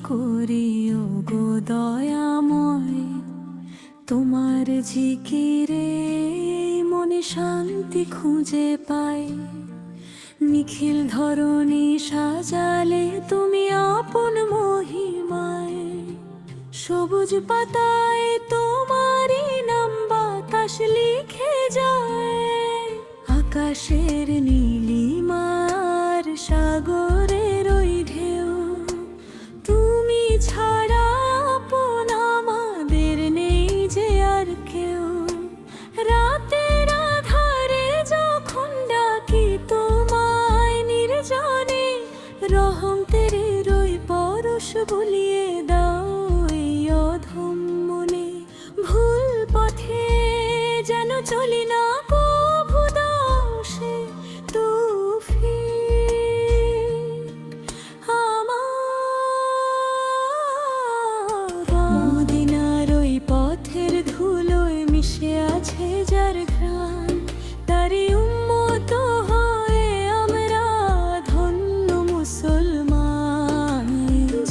করি ওগো দয়াময়, তোমার জিকিরে মনে শান্তি খুঁজে পাই। নিখিল ধরণী সাজালে তুমি আপন মহিমায়, সবুজ পাতায় তোমারই নাম বাতাস লিখে যায়। আকাশের নীলিমার সাগরের ওই ঢেউ, তুমি ছাড়া আপন আমাদের নেই যে আর কেউ। রাতের আধারে যখন ডাকি তোমায় নির্জনে, রহম তেরে ওই পরশ বলিয়ে দাও এই অধম মনে। ভুল পথে যেন চলি না, কভু দাও সে তৌফিক আমার। মদিনার ওই পথের ধুলোয় মিশে আছে যার ঘ্রাণ, তারই উম্মত হয়ে আমরা ধন্য মুসলমান।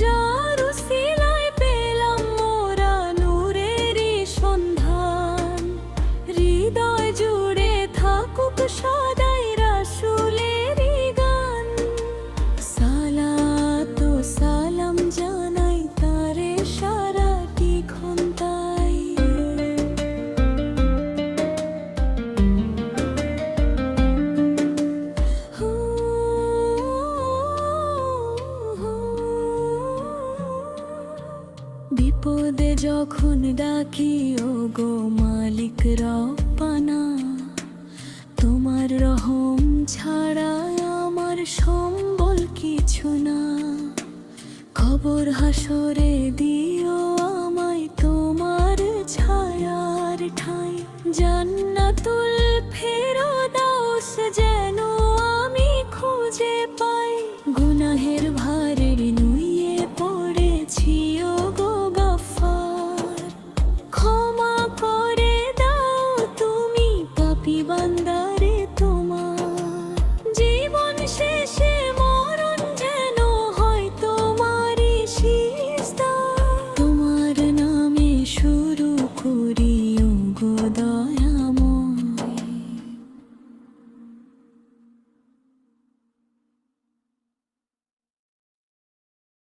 যার উসিলায় পেলাম মোরা নূরেরই সন্ধান, হৃদয় জুড়ে থাকুক সদাই রাসূলেরই গান। সালাত ও সালাম জানাই তারে সারাটি ঘন্টায়। বিপদে যখন ডাকি ওগো মালিক রব্বানা, তোমার রহম ছাড়া আমার সম্বল কিছু না। খবর হাসরে দিও আমায় তোমার ছায়ার ঠাঁই, জান্নাতুল ফেরদাউস যেন আমি খুঁজে পাই। গুনাহের ভারে